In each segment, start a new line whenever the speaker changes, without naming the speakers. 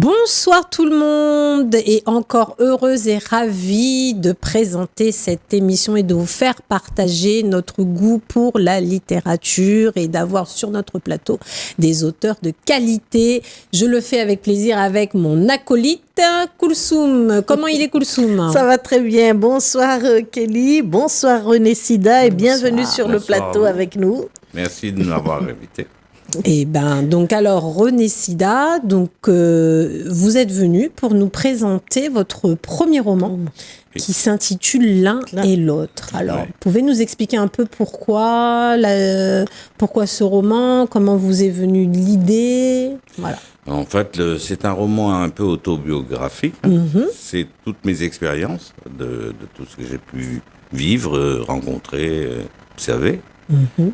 Bonsoir tout le monde et encore heureuse et ravie de présenter cette émission et de vous faire partager notre goût pour la littérature et d'avoir sur notre plateau des auteurs de qualité. Je le fais avec plaisir avec mon acolyte Koulsoum. Comment il est Koulsoum?
Ça va très bien. Bonsoir Kelly, bonsoir René Sida et bienvenue sur le plateau avec nous.
Merci de nous avoir invités.
Eh ben, donc alors René Sida, donc vous êtes venu pour nous présenter votre premier roman qui s'intitule L'un et l'autre. Alors, pouvez nous expliquer un peu pourquoi ce roman, comment vous est venue l'idée, voilà.
En fait, c'est un roman un peu autobiographique. C'est toutes mes expériences de tout ce que j'ai pu vivre, rencontrer, observer.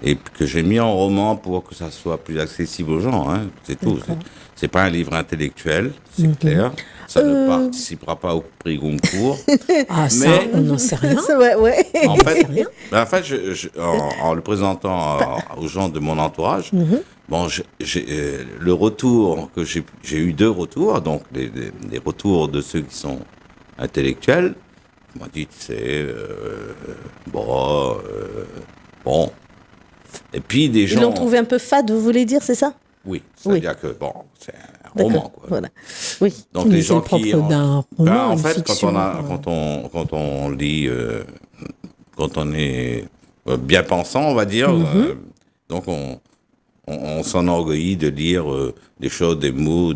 Et que j'ai mis en roman pour que ça soit plus accessible aux gens, hein. C'est tout. C'est pas un livre intellectuel, c'est clair. Ça ne participera pas au prix Goncourt.
Ah, ça, on n'en sait rien.
Ouais.
En fait, en le présentant aux gens de mon entourage, bon, le retour que j'ai eu 2 retours, donc les retours de ceux qui sont intellectuels, qui m'ont dit, c'est bon. Et puis des gens...
Ils l'ont trouvé un peu fade, vous voulez dire, c'est ça?
Oui, c'est-à-dire que, bon, c'est un roman, quoi.
Voilà. Oui.
Donc les gens qui...
d'un roman,
en fait,
fiction,
quand on lit, quand on est bien pensant, on va dire, donc on s'enorgueillit de lire des choses, des mots,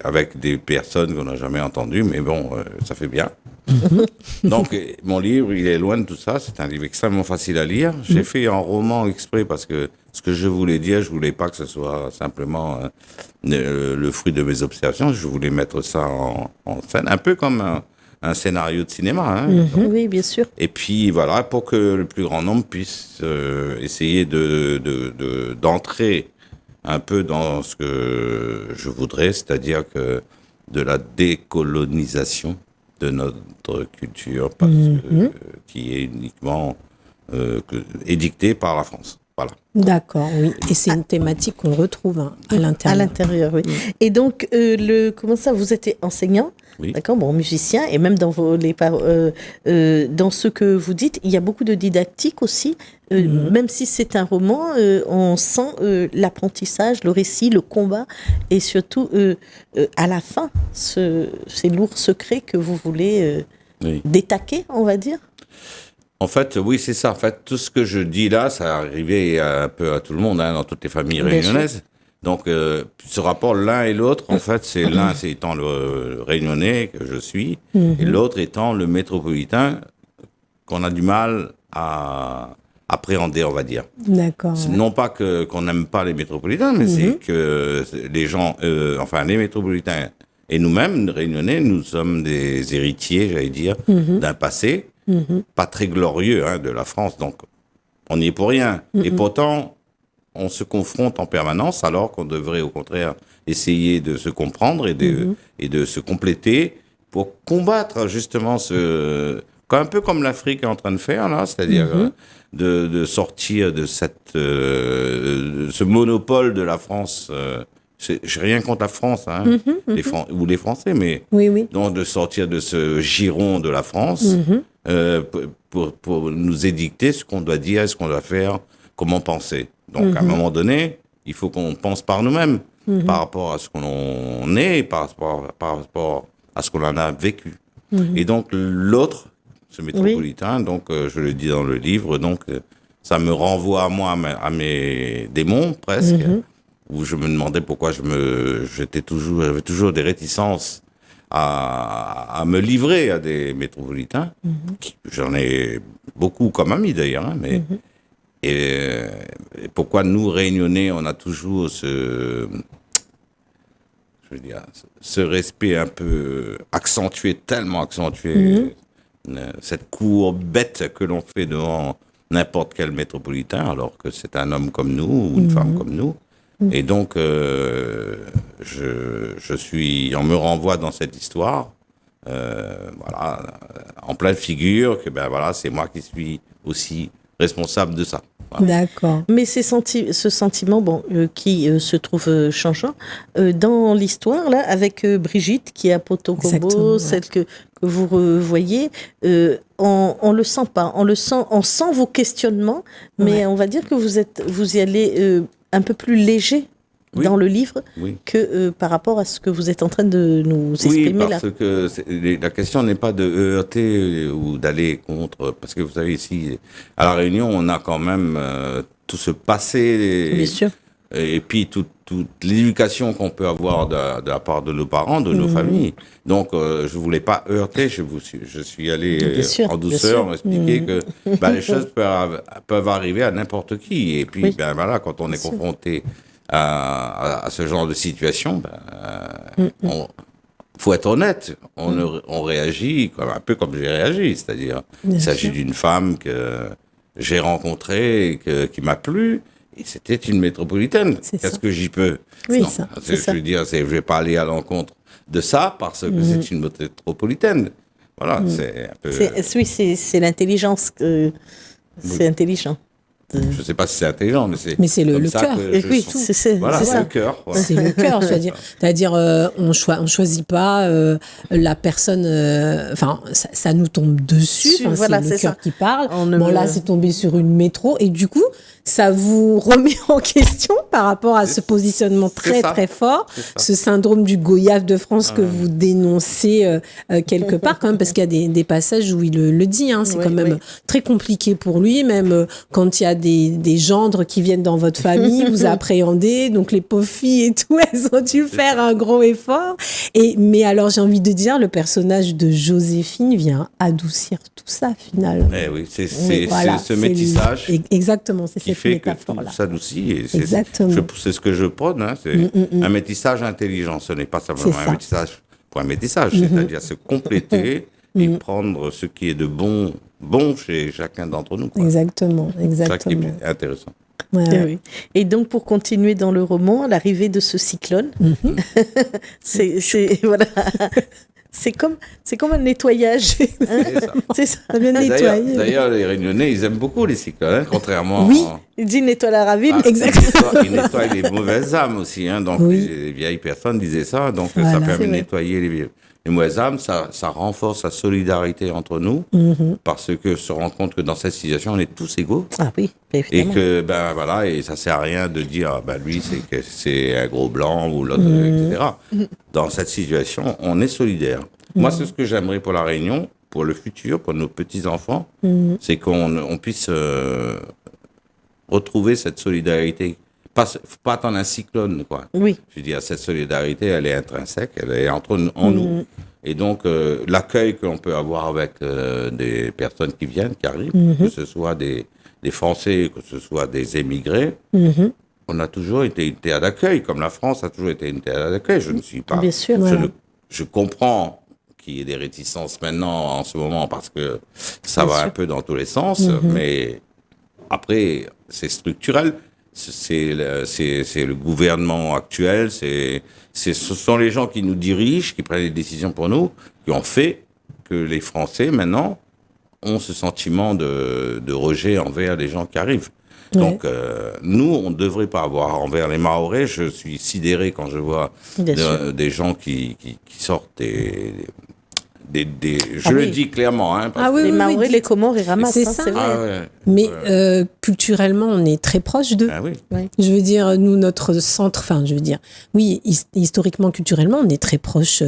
avec des personnes qu'on n'a jamais entendues, mais bon, ça fait bien. Donc, mon livre, il est loin de tout ça. C'est un livre extrêmement facile à lire. J'ai fait un roman exprès parce que ce que je voulais dire, je voulais pas que ce soit simplement le fruit de mes observations. Je voulais mettre ça en scène, un peu comme un scénario de cinéma. Hein,
Oui, bien sûr.
Et puis voilà, pour que le plus grand nombre puisse essayer d'entrer un peu dans ce que je voudrais, c'est-à-dire que de la décolonisation de notre culture, parce qui est uniquement édictée par la France. Voilà.
D'accord, oui. Et c'est une thématique qu'on retrouve à l'intérieur.
À l'intérieur, oui. Et donc, comment ça, vous êtes enseignant?
Oui.
D'accord, bon, musicien, et même dans dans ce que vous dites, il y a beaucoup de didactique aussi. Même si c'est un roman, on sent l'apprentissage, le récit, le combat, et surtout, à la fin, ces lourds secrets que vous voulez détaquer, on va dire.
En fait, oui, c'est ça. En fait, tout ce que je dis là, ça arrivait un peu à tout le monde, hein, dans toutes les familles réunionnaises. Donc, ce rapport l'un et l'autre, en fait, c'est l'un, c'est étant le réunionnais que je suis, et l'autre étant le métropolitain qu'on a du mal à appréhender, on va dire.
D'accord.
Non pas qu'on n'aime pas les métropolitains, mais c'est que les gens, les métropolitains et nous-mêmes, réunionnais, nous sommes des héritiers, j'allais dire, d'un passé pas très glorieux, hein, de la France. Donc, on n'y est pour rien. Et pourtant, on se confronte en permanence, alors qu'on devrait au contraire essayer de se comprendre et de se compléter pour combattre justement un peu comme l'Afrique est en train de faire là, c'est-à-dire de sortir de ce monopole de la France. J'ai rien contre la France, hein, ou les Français, mais donc de sortir de ce giron de la France pour nous édicter ce qu'on doit dire, ce qu'on doit faire, comment penser. Donc, à un moment donné, il faut qu'on pense par nous-mêmes, par rapport à ce qu'on est, par rapport à ce qu'on en a vécu. Et donc, l'autre, ce métropolitain, donc, je le dis dans le livre, donc, ça me renvoie à moi, à mes démons, presque, où je me demandais pourquoi j'avais toujours des réticences à me livrer à des métropolitains. J'en ai beaucoup comme amis, d'ailleurs, hein, mais... Et pourquoi nous, Réunionnais, on a toujours ce respect un peu accentué, tellement accentué, cette cour bête que l'on fait devant n'importe quel métropolitain, alors que c'est un homme comme nous ou une femme comme nous. Et donc, on me renvoie dans cette histoire, en pleine figure, que c'est moi qui suis aussi responsable de ça. Voilà.
D'accord.
Mais ce sentiment, qui se trouve changeant, dans l'histoire, là, avec Brigitte, qui est à
Exactement,
Potokombo,
ouais.
celle que vous revoyez, on le sent pas. On sent vos questionnements, mais
Ouais.
on va dire que vous y allez un peu plus léger
Oui.
dans le livre
Oui.
que par rapport à ce que vous êtes en train de nous
Oui,
exprimer là.
parce que la question n'est pas de heurter ou d'aller contre, parce que vous savez, ici, à La Réunion, on a quand même tout ce passé,
Bien sûr.
et puis toute l'éducation qu'on peut avoir de la part de nos parents, de nos familles. Donc, je voulais pas heurter, je suis allé
Bien sûr,
en
bien
douceur
sûr.
expliquer que les choses peuvent arriver à n'importe qui. Et puis,
Oui.
voilà, quand on est
sûr.
confronté à ce genre de situation, faut être honnête, on réagit un peu comme j'ai réagi, c'est-à-dire
Bien
il s'agit
sûr.
d'une femme que j'ai rencontrée et qui m'a plu, et c'était une métropolitaine.
C'est
Qu'est-ce
ça.
que j'y peux?
Oui,
Non,
ça,
c'est ça.
je veux dire, je vais pas aller à l'encontre de ça parce que c'est une métropolitaine. Voilà, c'est un peu.
Oui, c'est l'intelligence. C'est intelligent.
Je sais pas si c'est intelligent,
Mais c'est le
comme ça
cœur.
que je
Oui,
sens.
c'est
Voilà,
c'est
c'est
ça.
le cœur. voilà.
C'est le cœur, c'est-à-dire on choisit pas la personne, enfin ça nous tombe dessus, enfin,
Voilà,
c'est
c'est
le cœur
ça.
qui parle.
On ne
Bon
me-
là c'est tombé sur une métro et du coup ça vous remet en question par rapport à ce positionnement très
ça.
très fort,
C'est ça.
ce syndrome du Goyave de France que vous dénoncez quelque part quand même, parce qu'il y a des passages où il le dit, hein, c'est
Oui,
quand même
oui.
très compliqué pour lui, même quand il y a des gendres qui viennent dans votre famille, vous appréhendez, donc les pauvres filles et tout, elles ont dû faire un gros effort. Mais alors j'ai envie de dire, le personnage de Joséphine vient adoucir tout ça finalement.
Eh oui, c'est
Voilà,
ce métissage
Exactement, c'est
qui
cette
fait que tout
métaphore-là.
s'adoucit. Et
Exactement.
c'est ce que je prône. Hein, c'est un métissage intelligent. Ce n'est pas simplement
C'est ça.
un métissage pour un métissage, c'est-à-dire se compléter et prendre ce qui est de bon chez chacun d'entre nous. Quoi.
Exactement,
C'est ça qui
exactement.
est intéressant.
Ouais,
Eh
ouais.
oui. Et donc, pour continuer dans le roman, l'arrivée de ce cyclone, voilà. C'est comme un nettoyage.
C'est ça.
C'est ça.
Ça vient de nettoyer.
D'ailleurs, les Réunionnais, ils aiment beaucoup les cyclones, hein, contrairement
Oui.
Il dit nettoie la ravine.
Ils nettoient les mauvaises âmes aussi. Hein, donc,
Oui.
les vieilles personnes disaient ça. Donc,
Voilà.
ça
C'est
permet de
vrai.
nettoyer les mauvaises âmes. Ça renforce la solidarité entre nous. Parce que se rend compte que dans cette situation, on est tous égaux.
Ah oui,
Et
évidemment.
que, voilà, et ça sert à rien de dire, lui, c'est un gros blanc ou l'autre, etc. Dans cette situation, on est solidaire. Moi, c'est ce que j'aimerais pour La Réunion, pour le futur, pour nos petits-enfants, c'est qu'on puisse retrouver cette solidarité. Faut pas attendre un cyclone, quoi.
Oui.
Je veux dire, cette solidarité, elle est intrinsèque, elle est en nous. Et donc, l'accueil que l'on peut avoir avec des personnes qui viennent, qui arrivent, que ce soit des Français, que ce soit des émigrés, on a toujours été une terre d'accueil, comme la France a toujours été une terre d'accueil. Je ne suis pas...
Bien sûr.
Je comprends qu'il y ait des réticences maintenant, en ce moment, parce que ça
Bien
va
sûr.
un peu dans tous les sens, mais après, c'est structurel. C'est le gouvernement actuel, ce sont les gens qui nous dirigent, qui prennent les décisions pour nous, qui ont fait que les Français, maintenant, ont ce sentiment de rejet envers les gens qui arrivent.
Ouais.
Donc, nous, on ne devrait pas avoir envers les Mahorais. Je suis sidéré quand je vois
Bien sûr.
des gens qui sortent je
Ah
le
oui.
dis clairement. Hein, parce
Ah oui,
Les
oui,
Maoris,
dites.
les Comores, ils ramassent.
C'est
hein,
ça.
c'est vrai.
Ah ouais.
Mais culturellement, on est très proche d'eux.
Ah oui.
Je veux dire, nous, notre centre, enfin, je veux dire, oui, historiquement, culturellement, on est très proche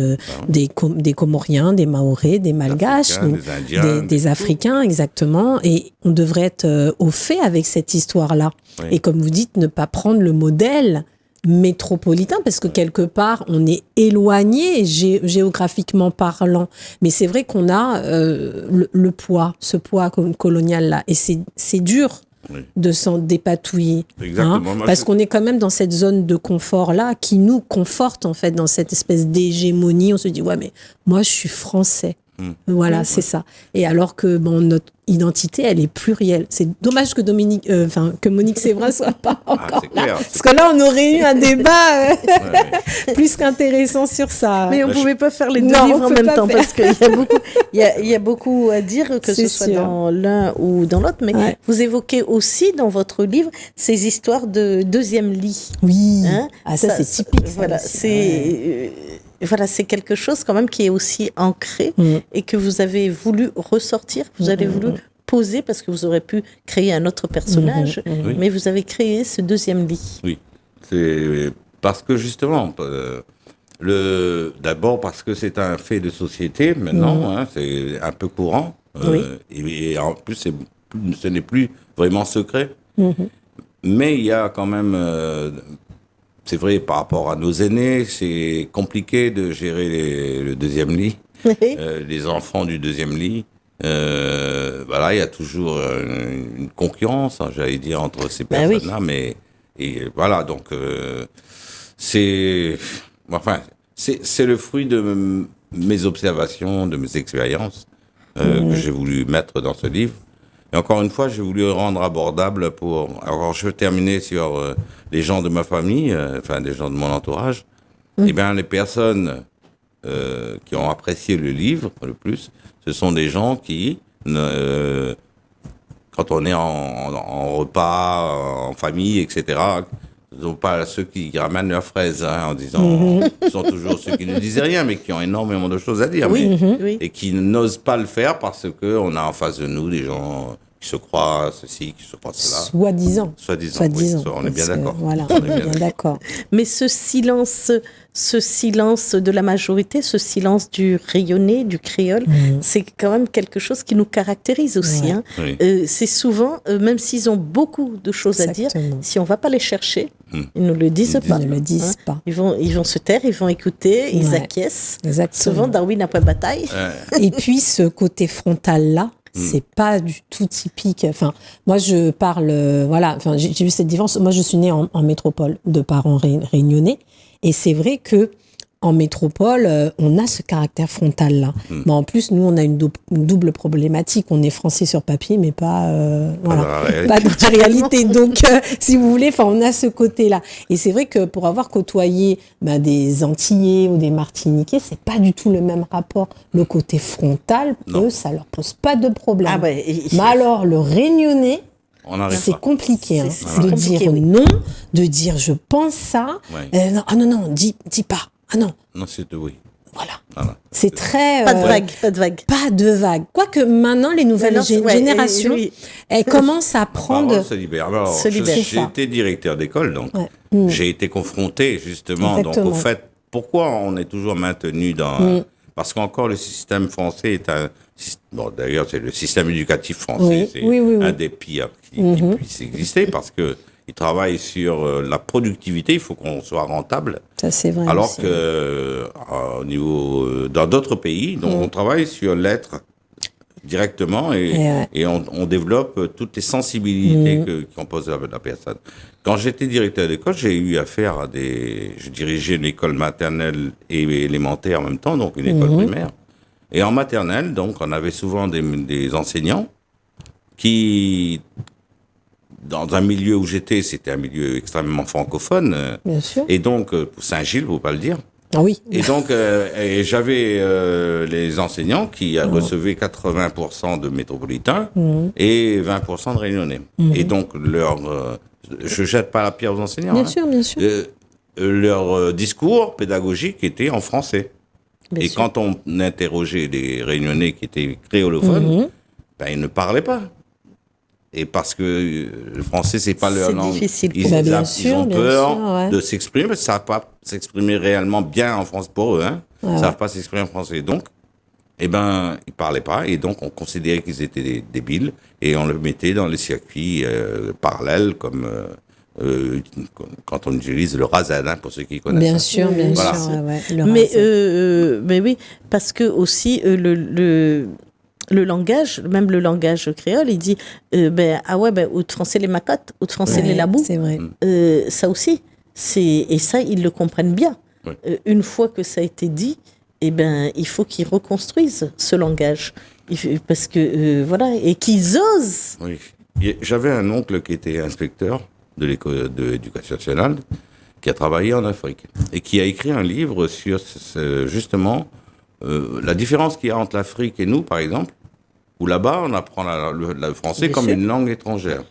des Comoriens, des Mahorais, des Malgaches,
Africains,
donc,
des Indiens,
des Africains, exactement. Et on devrait être au fait avec cette histoire-là.
Oui.
Et comme vous dites, ne pas prendre le modèle métropolitain, parce que quelque part, on est éloigné géographiquement parlant. Mais c'est vrai qu'on a le poids, ce poids colonial-là. Et c'est dur
Oui.
de s'en dépatouiller.
Exactement. Moi,
Parce
je-
qu'on est quand même dans cette zone de confort-là qui nous conforte, en fait, dans cette espèce d'hégémonie. On se dit, ouais, mais moi, je suis français. Voilà, c'est ça. Et alors que notre identité, elle est plurielle. C'est dommage que que Monique Séverin soit pas encore
c'est
là.
clair.
Parce que là, on aurait eu un débat plus qu'intéressant sur ça.
Mais on ne pouvait pas faire les deux
Non,
livres
on
en
peut
même
pas
temps
faire.
parce qu'il y a beaucoup à dire, que ce
C'est
soit
sûr.
dans l'un ou dans l'autre. Mais
Ouais.
vous évoquez aussi dans votre livre ces histoires de deuxième lit.
Oui.
Hein,
Ça, c'est typique. ça
Voilà,
aussi.
voilà, c'est quelque chose quand même qui est aussi ancré et que vous avez voulu ressortir, vous avez voulu poser parce que vous aurez pu créer un autre personnage,
Oui.
mais vous avez créé ce deuxième lit.
Oui, c'est parce que justement, d'abord parce que c'est un fait de société maintenant, hein, c'est un peu courant,
Oui.
et en plus ce n'est plus vraiment secret. Mais il y a quand même, c'est vrai, par rapport à nos aînés, c'est compliqué de gérer le deuxième lit, les enfants du deuxième lit. Voilà, il y a toujours une concurrence, hein, j'allais dire, entre ces
Ben oui.
personnes-là, mais et voilà, donc c'est le fruit de mes observations, de mes expériences que j'ai voulu mettre dans ce livre. Et encore une fois, j'ai voulu rendre abordable alors je vais terminer sur les gens de ma famille, enfin des gens de mon entourage. Eh bien, les personnes qui ont apprécié le livre le plus, ce sont des gens qui, quand on est en repas, en famille, etc., ce ne sont pas ceux qui ramènent leurs fraises en disant, ce sont toujours ceux qui ne disaient rien, mais qui ont énormément de choses à dire,
Oui.
et qui n'osent pas le faire parce qu'on a en face de nous des gens qui se croient ceci, qui se croient cela.
Soi-disant.
Soi-disant,
Soi-disant.
oui, on est bien
Parce que,
d'accord.
Voilà,
On
on
est bien
est bien d'accord.
Mais ce silence de la majorité, ce silence du rayonné, du créole, c'est quand même quelque chose qui nous caractérise aussi.
Ouais.
Hein.
Oui.
C'est souvent, même s'ils ont beaucoup de choses à dire,
Exactement.
si on ne va pas les chercher, ils ne le disent pas.
Ils ne le disent pas.
Ils vont se taire, ils vont écouter, ils
Ouais.
acquiescent.
Exactement.
Souvent, Darwin n'a pas de bataille.
Et puis ce côté frontal-là, c'est pas du tout typique. Enfin, moi je parle, voilà, enfin, j'ai vu cette différence. Moi je suis née en métropole de parents réunionnais, et c'est vrai que en métropole, on a ce caractère frontal-là. Mais en plus, nous, on a une double problématique. On est français sur papier, mais pas,
dans la réalité.
pas dans la réalité. Donc, si vous voulez, on a ce côté-là. Et c'est vrai que pour avoir côtoyé des Antillais ou des Martiniquais, c'est pas du tout le même rapport. Le côté frontal, eux, ça leur pose pas de problème.
Ah ouais,
Mais alors, le réunionnais,
On n'arrive
c'est
pas.
compliqué, hein,
C'est
de
compliqué,
dire
oui.
non, de dire je pense ça.
Ouais.
Non, ah non, dis pas. Ah non,
Non, c'est oui.
voilà.
Voilà.
C'est très...
Pas de vague, pas de vague.
Pas de vague. Quoique maintenant, les nouvelles
Maintenant, ouais,
générations,
oui.
elles commencent à
La
prendre...
parole se libère. Alors,
Se libère.
j'ai été directeur d'école, donc
Ouais.
j'ai été confronté justement donc,
Exactement.
au fait pourquoi on est toujours maintenu dans... Parce qu'encore le système français est un... Bon, d'ailleurs, c'est le système éducatif français.
Oui,
C'est
oui.
un des pires qui puisse exister parce que il travaille sur la productivité, il faut qu'on soit rentable.
Ça, c'est vrai.
Alors
aussi.
que au niveau dans d'autres pays, donc on travaille sur l'être directement et on développe toutes les sensibilités qu'on pose à la personne. Quand j'étais directeur d'école, j'ai eu affaire à je dirigeais une école maternelle et élémentaire en même temps, donc une école primaire. Et en maternelle, donc, on avait souvent des enseignants qui, dans un milieu où j'étais, c'était un milieu extrêmement francophone.
Bien sûr.
Et donc, pour Saint-Gilles, faut pas le dire.
Ah oui.
Et donc, et j'avais les enseignants qui recevaient 80% de métropolitains et 20% de réunionnais. Et donc, je jette pas la pierre aux enseignants.
Bien
hein.
sûr, bien sûr.
Leur discours pédagogique était en français.
Bien
Et
sûr.
quand on interrogeait des réunionnais qui étaient créolophones, ils ne parlaient pas. Et parce que le français, c'est pas leur
C'est
langue.
difficile pour
Ils,
eux. Bien
ils
sûr,
ont
bien
peur
sûr, ouais.
de s'exprimer parce qu'ils ne savent pas s'exprimer réellement bien en France pour eux. Hein. Ils ne
Ouais,
savent pas s'exprimer en français. Donc, ils ne parlaient pas. Et donc, on considérait qu'ils étaient des débiles. Et on le mettait dans les circuits parallèles comme... quand on utilise le Razan, hein, pour ceux qui connaissent.
Bien
hein.
sûr, bien
Voilà.
sûr. Ouais.
Mais oui, parce que aussi le langage, même le langage créole, il dit ou de français les macottes, ou de français les labous.
C'est vrai.
Ça aussi, et ça, ils le comprennent bien.
Oui.
Une fois que ça a été dit, eh ben, il faut qu'ils reconstruisent ce langage. Parce que, voilà, et qu'ils osent.
Oui. J'avais un oncle qui était inspecteur de l'école de l'éducation nationale, qui a travaillé en Afrique et qui a écrit un livre sur justement la différence qu'il y a entre l'Afrique et nous, par exemple, où là-bas on apprend le français
Bien
comme
sûr.
une langue étrangère.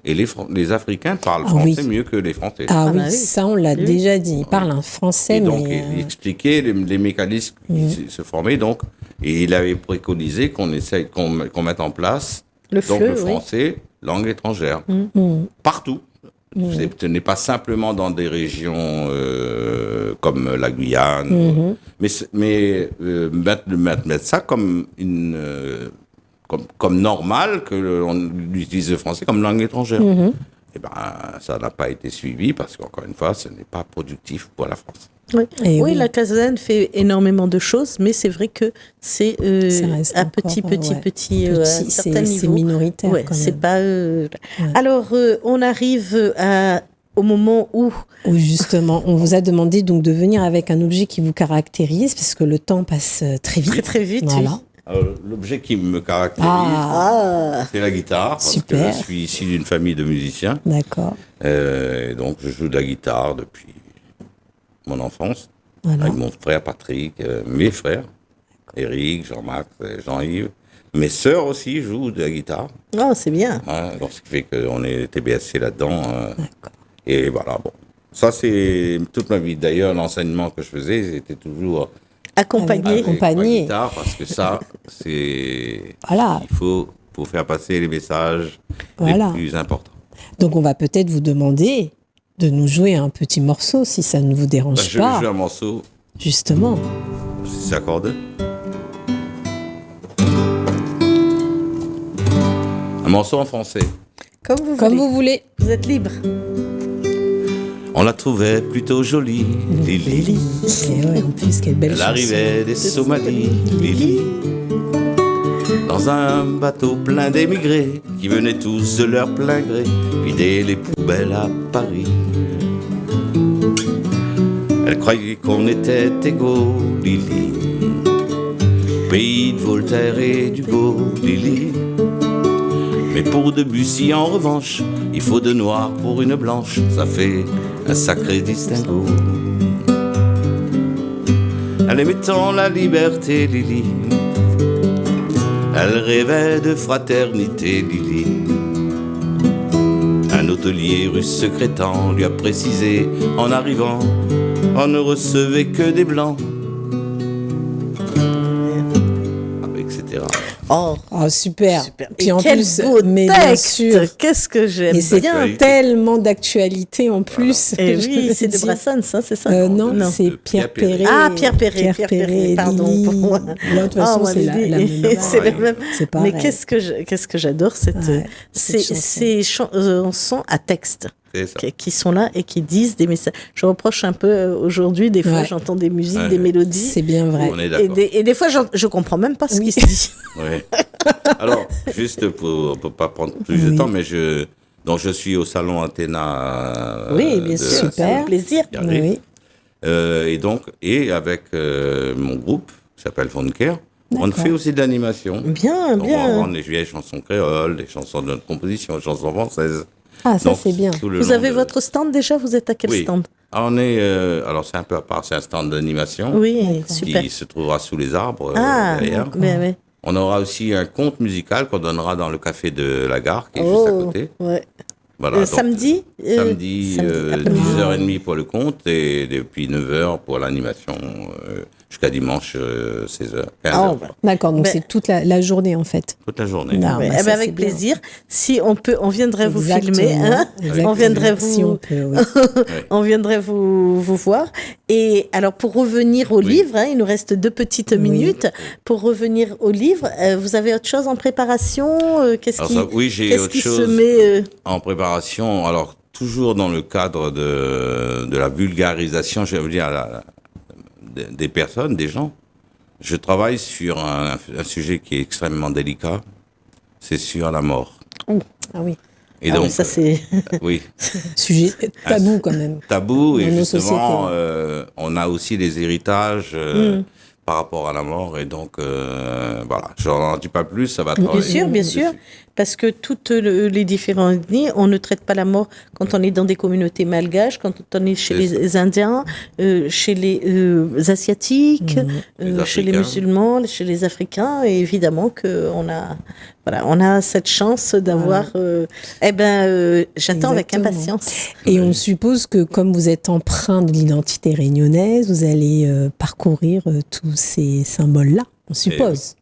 Et les Africains parlent
Ah
français
oui.
mieux que les Français.
Ah
Ah
oui,
bah oui.
ça on l'a
Oui.
déjà dit. Il parle un français,
Et donc,
mais
il expliquait les mécanismes qui se formaient. Donc, et il avait préconisé qu'on essaye, qu'on mette en place
Le
donc,
FLE,
le
oui.
français, langue étrangère, partout. Ce n'est pas simplement dans des régions comme la Guyane, mais mettre ça comme comme normal que on utilise le français comme langue étrangère. Et ben, ça n'a pas été suivi parce qu'encore une fois, ce n'est pas productif pour la France.
Oui.
Et
Oui,
oui.
la Caserne fait énormément de choses, mais c'est vrai que c'est
Ça reste
à
encore,
petit,
Petit,
à un
c'est
certain
c'est
niveau.
minoritaire
Ouais,
quand
c'est
même.
pas. Alors, on arrive au moment où
Ou justement, on vous a demandé donc de venir avec un objet qui vous caractérise, parce que le temps passe très vite.
très très vite.
Voilà.
oui.
Alors, l'objet qui me caractérise,
Ah,
c'est la guitare, parce
Super.
que je suis issu d'une famille de musiciens.
D'accord.
Et donc, je joue de la guitare depuis mon enfance,
Voilà.
avec mon frère Patrick, mes frères, Eric, Jean-Max, Jean-Yves. Mes sœurs aussi jouent de la guitare,
oh, c'est bien.
hein, donc ce qui fait qu'on est TBSC là-dedans.
D'accord.
Et voilà, bon. Ça, c'est toute ma vie. D'ailleurs, l'enseignement que je faisais, c'était toujours
Accompagné.
Avec- Accompagné.
la guitare, parce que ça, c'est
Voilà.
il faut pour faire passer les messages
Voilà.
les plus importants.
Donc on va peut-être vous demander de nous jouer un petit morceau, si ça ne vous
Bah,
dérange
je
pas.
vais jouer un morceau,
Justement.
si c'est accordé. Un morceau en français.
Comme vous
Comme
voulez.
vous voulez.
Vous êtes libre.
On la trouvait plutôt jolie, Lily.
Et ouais, en plus, quelle belle
Elle
chanson.
arrivait des Somalies, Lily. Dans un bateau plein d'émigrés qui venaient tous de leur plein gré vider les poubelles à Paris. Elle croyait qu'on était égaux, Lily. Pays de Voltaire et d'Hugo, Lily. Mais pour Debussy, en revanche, il faut de noir pour une blanche. Ça fait un sacré distinguo. Elle aimait tant la liberté, Lily. Elle rêvait de fraternité, Lily. Un hôtelier russe secrétant lui a précisé en arrivant, on ne recevait que des blancs, etc.
Oh,
Oh, super.
super.
Puis
Et
en
quel
plus,
beau
mais bien
texte.
sûr.
Qu'est-ce que j'aime
Et c'est
bien.
Actualité.
tellement d'actualité en plus.
Et
Je
oui,
veux
c'est de
dire.
Brassens, ça, c'est ça
Non,
Non.
c'est
Pierre
Pierre
Perret.
Perret.
Ah, Pierre Perret, pardon
Lily.
pour moi.
Là, de toute façon,
Ah,
c'est
moi,
la
Lily,
même.
c'est le même.
C'est pareil.
Mais qu'est-ce que j'adore
Ouais, cette
ces chansons à texte
C'est ça.
qui sont là et qui disent des messages. Je reproche un peu aujourd'hui, des fois
Ouais.
j'entends des musiques,
Ouais.
des mélodies.
C'est bien vrai.
On est
Et
d'accord.
des fois, je comprends même pas ce
Oui.
qui se dit.
Ouais. Alors, juste pour pas prendre plus de
Oui.
temps, mais donc je suis au salon Athéna.
Oui, bien sûr,
Super.
ça fait plaisir.
Qui arrive.
Oui.
Et avec mon groupe qui s'appelle Fonker, on
D'accord.
fait aussi de l'animation.
Bien,
Donc, on va
bien.
vendre des vieilles chansons créoles, des chansons de notre composition, des chansons françaises.
Ah, ça,
Donc,
c'est bien.
tout le
Vous
long
avez
de-
votre stand déjà? Vous êtes à quel
Oui.
stand?
On est, alors c'est un peu à part, c'est un stand d'animation
Oui, super.
qui se trouvera sous les arbres
Ah,
derrière.
mais ouais.
On aura aussi un conte musical qu'on donnera dans le café de la gare, qui est juste à côté.
Ouais.
Voilà, donc,
Samedi
samedi,
après-midi.
10h30 pour le conte et depuis 9h pour l'animation jusqu'à dimanche 16h, 15h.
Oh, bah.
D'accord, donc
Ben-
c'est toute la journée en fait.
Toute la journée.
Non.
Ouais,
bah,
eh ben,
ça,
avec
c'est bien.
plaisir. Si on peut, on viendrait vous
Exactement,
filmer. Hein,
exactement.
on viendrait vous,
Si on peut, oui.
on viendrait vous voir. Et alors, pour revenir au
Oui.
livre, hein, il nous reste 2 petites minutes. Pour revenir au livre, vous avez autre chose en préparation? Qu'est-ce
Alors
qui,
ça, oui, j'ai
qu'est-ce
autre
qui se
chose
met
en préparation. Alors, toujours dans le cadre de la vulgarisation, je veux dire, des personnes, des gens. Je travaille sur un sujet qui est extrêmement délicat. C'est sur la mort.
Ah oui,
Et
Ah,
donc,
mais ça c'est.
oui,
sujet tabou quand même.
tabou. Et
Dans nos
justement,
sociétés.
on a aussi les héritages par rapport à la mort. Et donc, voilà, je n'en dis pas plus, ça va travailler.
Bien sûr. Parce que toutes les différentes ethnies, on ne traite pas la mort quand on est dans des communautés malgaches, quand on est chez les Indiens, chez les Asiatiques, chez les musulmans, chez les Africains. Et évidemment qu'on a, voilà, on a cette chance d'avoir... j'attends avec impatience.
Et on suppose que comme vous êtes empreint de l'identité réunionnaise, vous allez parcourir tous ces symboles-là. On suppose.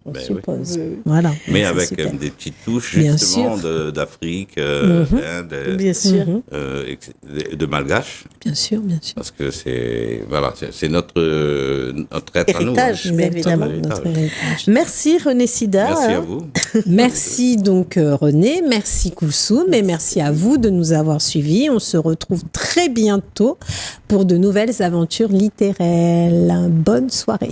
Voilà.
Mais avec des petites touches, justement, d'Afrique, d'Inde,
bien sûr.
De malgache.
Bien sûr.
Parce que c'est notre être
héritage,
à nous.
Évidemment.
Notre héritage.
Merci René Sida.
Merci à vous.
Merci donc René, merci Koulsoum et merci à vous de nous avoir suivis. On se retrouve très bientôt pour de nouvelles aventures littéraires. Bonne soirée.